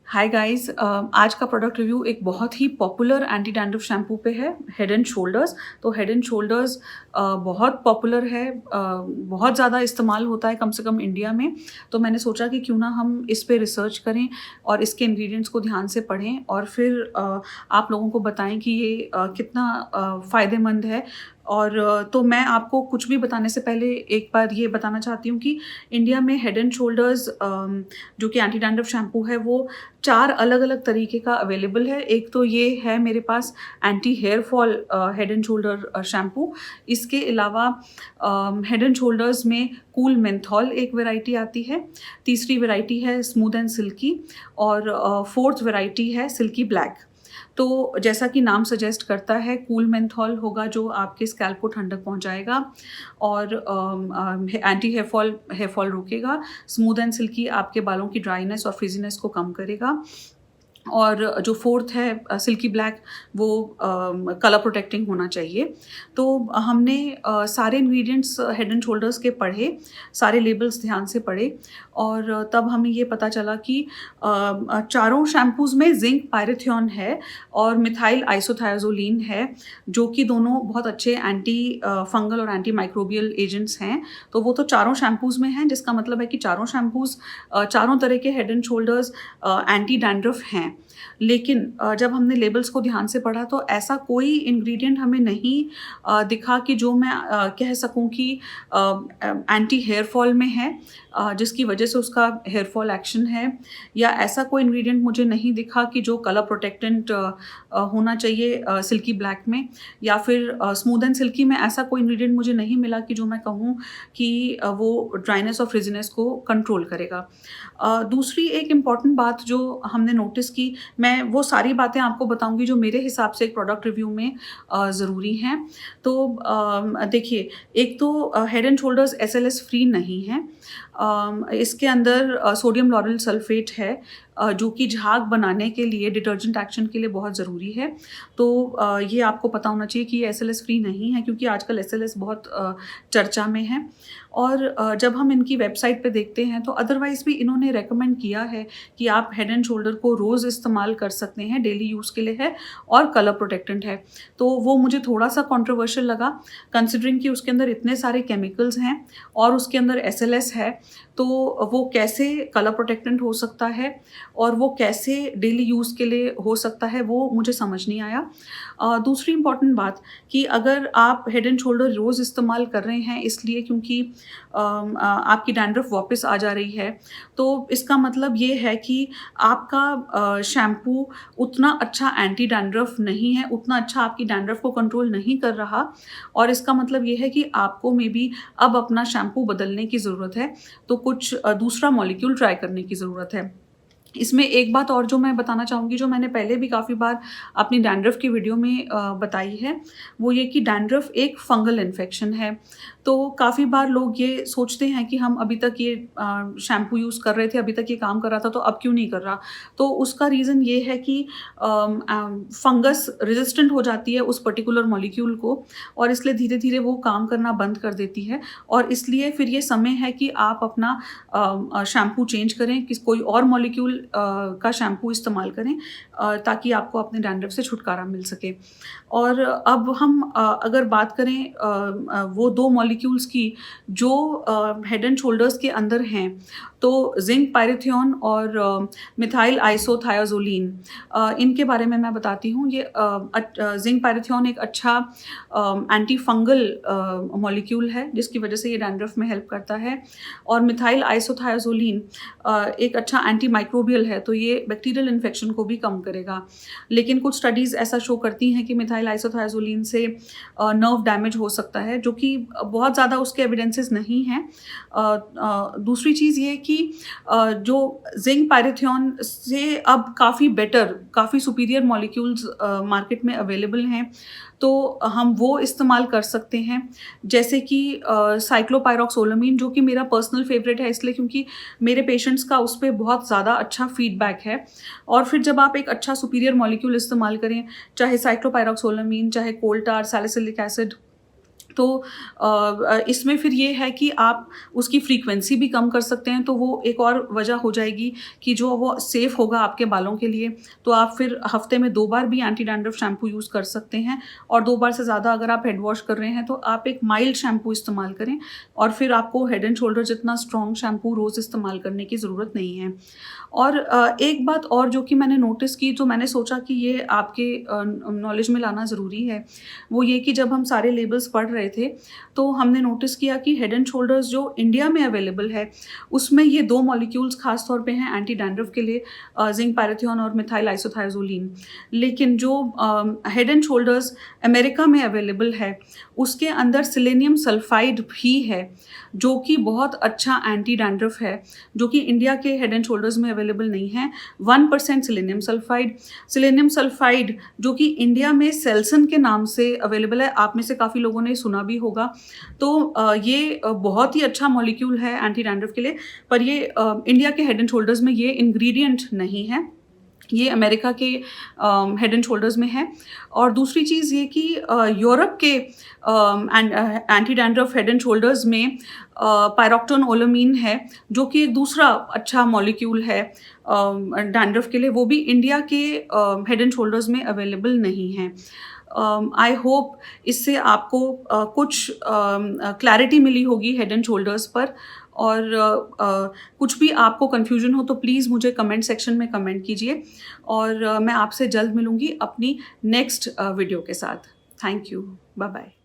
Hi guys, आज का product review एक बहुत ही पॉपुलर एंटी डैंड्रफ शैम्पू पे है, हेड एंड शोल्डर्स। तो हेड एंड शोल्डर्स बहुत पॉपुलर है, बहुत ज़्यादा इस्तेमाल होता है कम से कम इंडिया में। तो मैंने सोचा कि क्यों ना हम इस पे रिसर्च करें और इसके इंग्रेडिएंट्स को ध्यान से पढ़ें और फिर आप लोगों को बताएं कि ये कितना फ़ायदेमंद है। और तो मैं आपको कुछ भी बताने से पहले एक बार ये बताना चाहती हूँ कि इंडिया में हेड एंड शोल्डर्स जो कि एंटी डैंड्रफ शैम्पू है वो 4 अलग-अलग तरीके का अवेलेबल है। एक तो ये है मेरे पास anti hair fall head and shoulder shampoo. इसके अलावा हेड एंड शोल्डर्स में कूल मेंथॉल एक वैरायटी आती है। तीसरी वैरायटी है स्मूथ एंड सिल्की और फोर्थ वैरायटी है सिल्की ब्लैक। तो जैसा कि नाम सजेस्ट करता है, कूल मेंथॉल होगा जो आपके स्कैल्प को ठंडक पहुंचाएगा और एंटी हेयर फॉल रोकेगा। स्मूथ एंड सिल्की आपके बालों की ड्राइनेस और फ्रिजीनेस को कम करेगा। और जो फोर्थ है सिल्की ब्लैक, वो कलर प्रोटेक्टिंग होना चाहिए। तो हमने सारे इंग्रेडिएंट्स हेड एंड शोल्डर्स के पढ़े, सारे लेबल्स ध्यान से पढ़े और तब हमें ये पता चला कि चारों शैम्पूज़ में जिंक पायरेथियोन है और मिथाइल आइसोथायोजोलिन है, जो कि दोनों बहुत अच्छे एंटी फंगल और एंटी माइक्रोबियल एजेंट्स हैं। तो वो तो चारों शैम्पूज़ में हैं, जिसका मतलब है कि चारों शैम्पूज़ चारों तरह के head and shoulders anti dandruff हैं। लेकिन जब हमने लेबल्स को ध्यान से पढ़ा तो ऐसा कोई इंग्रेडिएंट हमें नहीं दिखा कि जो मैं कह सकूं कि एंटी हेयर फॉल में है, जिसकी वजह से उसका हेयर फॉल एक्शन है। या ऐसा कोई इंग्रेडिएंट मुझे नहीं दिखा कि जो कलर प्रोटेक्टेंट होना चाहिए सिल्की ब्लैक में, या फिर स्मूथ एंड सिल्की में ऐसा कोई इंग्रेडिएंट मुझे नहीं मिला कि जो मैं कहूँ कि वो ड्राइनेस और फ्रिजीनेस को कंट्रोल करेगा। दूसरी एक इम्पॉर्टेंट बात जो हमने नोटिस की, मैं वो सारी बातें आपको बताऊंगी जो मेरे हिसाब से एक प्रोडक्ट रिव्यू में ज़रूरी हैं। तो देखिए, एक तो head and shoulders SLS free नहीं है। इसके अंदर सोडियम लॉरेल सल्फेट है, जो कि झाग बनाने के लिए, डिटर्जेंट एक्शन के लिए बहुत ज़रूरी है। तो ये आपको पता होना चाहिए कि ये एसएलएस फ्री नहीं है, क्योंकि आजकल एसएलएस बहुत चर्चा में है। और जब हम इनकी वेबसाइट पे देखते हैं तो अदरवाइज़ भी इन्होंने रेकमेंड किया है कि आप हेड एंड शोल्डर को रोज़ इस्तेमाल कर सकते हैं, डेली यूज़ के लिए है और कलर प्रोटेक्टेंट है। तो वो मुझे थोड़ा-सा कंट्रोवर्शियल लगा, कंसिडरिंग कि उसके अंदर इतने सारे केमिकल्स हैं और उसके अंदर एसएलएस है, तो वो कैसे कलर प्रोटेक्टेंट हो सकता है और वो कैसे डेली यूज़ के लिए हो सकता है, वो मुझे समझ नहीं आया। दूसरी इम्पॉर्टेंट बात कि अगर आप हेड एंड शोल्डर रोज़ इस्तेमाल कर रहे हैं इसलिए क्योंकि आपकी डैंड्रफ वापस आ जा रही है, तो इसका मतलब ये है कि आपका शैम्पू उतना अच्छा एंटी डैंड्रफ नहीं है, उतना अच्छा आपकी डैंड्रफ को कंट्रोल नहीं कर रहा। और इसका मतलब ये है कि आपको मे बी अब अपना शैम्पू बदलने की ज़रूरत है, तो कुछ दूसरा मॉलिक्यूल ट्राई करने की ज़रूरत है। इसमें एक बात और जो मैं बताना चाहूँगी, जो मैंने पहले भी काफ़ी बार अपनी डैंड्रफ की वीडियो में बताई है, वो ये कि डैंड्रफ एक फंगल इन्फेक्शन है। तो काफ़ी बार लोग ये सोचते हैं कि हम अभी तक ये शैम्पू यूज़ कर रहे थे, अभी तक ये काम कर रहा था, तो अब क्यों नहीं कर रहा? तो उसका रीज़न ये है कि फंगस रेजिस्टेंट हो जाती है उस पर्टिकुलर मॉलिक्यूल को, और इसलिए धीरे-धीरे वो काम करना बंद कर देती है। और इसलिए फिर ये समय है कि आप अपना शैम्पू चेंज करें, कोई और मॉलिक्यूल का शैम्पू इस्तेमाल करें, ताकि आपको अपने डैंड्रफ से छुटकारा मिल सके। और अब हम अगर बात करें वो 2 मॉलिक्यूल्स की जो हेड एंड शोल्डर्स के अंदर हैं, तो जिंक पायरेथियोन और मिथाइल आइसोथायोजोलिन, इनके बारे में मैं बताती हूँ। ये जिंक पायरेथियोन एक अच्छा एंटी फंगल मॉलिक्यूल है, जिसकी वजह से ये डैंड्रफ में हेल्प करता है। और मिथाइल आइसोथायोजोलिन एक अच्छा एंटी माइक्रोबियल है, तो ये बैक्टीरियल इन्फेक्शन को भी कम करेगा। लेकिन कुछ स्टडीज़ ऐसा शो करती हैं कि मिथाइल आइसोथायोजोलिन से नर्व डैमेज हो सकता है, जो कि बहुत ज़्यादा उसके एविडेंसेस नहीं हैं। दूसरी चीज़ ये कि जो जिंक पायरेथियोन से अब काफ़ी बेटर, काफ़ी सुपीरियर मॉलिक्यूल्स मार्केट में अवेलेबल हैं, तो हम वो इस्तेमाल कर सकते हैं। जैसे कि साइक्लोपायरॉक्सोलामीन, जो कि मेरा पर्सनल फेवरेट है, इसलिए क्योंकि मेरे पेशेंट्स का उस पे बहुत ज़्यादा अच्छा फीडबैक है। और फिर जब आप एक अच्छा सुपीरियर मॉलिक्यूल इस्तेमाल करें, चाहे साइक्लोपायरॉक्सोलामीन, चाहे कोल टार, सैलिसिलिक एसिड, तो इसमें फिर ये है कि आप उसकी फ्रीक्वेंसी भी कम कर सकते हैं, तो वो एक और वजह हो जाएगी कि जो वो सेफ़ होगा आपके बालों के लिए। तो आप फिर हफ़्ते में 2 बार भी एंटी डैंड्रफ शैम्पू यूज़ कर सकते हैं, और 2 बार से ज़्यादा अगर आप हेड वॉश कर रहे हैं तो आप एक माइल्ड शैम्पू इस्तेमाल करें, और फिर आपको हेड एंड शोल्डर जितना स्ट्रॉन्ग शैम्पू रोज़ इस्तेमाल करने की ज़रूरत नहीं है। और एक बात और जो कि मैंने नोटिस की, जो मैंने सोचा कि ये आपके नॉलेज में लाना ज़रूरी है, वो ये कि जब हम सारे लेबल्स पढ़ रहे थे, तो हमने नोटिस किया कि हेड एंड शोल्डर्स जो इंडिया में अवेलेबल है, उसमें ये 2 मॉलिक्यूल्स ख़ास तौर पे हैं एंटी डैंड्रफ के लिए, ज़िंक पैराथिओन और मिथाइल आइसोथायोज़ोलिन। लेकिन जो हेड एंड शोल्डर्स अमेरिका में अवेलेबल है, उसके अंदर सेलेनियम सल्फाइड भी है, जो कि बहुत अच्छा एंटी डैंड्रफ है, जो कि इंडिया के हेड एंड शोल्डर्स में अवेलेबल नहीं है। 1% सेलेनियम सल्फाइड जो कि इंडिया में सेल्सन के नाम से अवेलेबल है, आप में से काफ़ी लोगों ने सुना भी होगा। तो ये बहुत ही अच्छा मॉलिक्यूल है एंटी डैंड्रफ के लिए, पर ये इंडिया के हेड एंड शोल्डर्स में ये इंग्रेडिएंट नहीं है, ये अमेरिका के हेड एंड शोल्डर्स में है। और दूसरी चीज़ ये कि यूरोप के anti dandruff head and shoulders में पायरोक्टोनोलोमीन है, जो कि एक दूसरा अच्छा मॉलिक्यूल है डैंड्रफ के लिए, वो भी इंडिया के हेड एंड शोल्डर्स में अवेलेबल नहीं है। आई होप इससे आपको कुछ क्लैरिटी मिली होगी हेड एंड शोल्डर्स पर, और कुछ भी आपको कन्फ्यूजन हो तो प्लीज़ मुझे कमेंट सेक्शन में कमेंट कीजिए, और मैं आपसे जल्द मिलूँगी अपनी नेक्स्ट वीडियो के साथ। Thank you. Bye bye.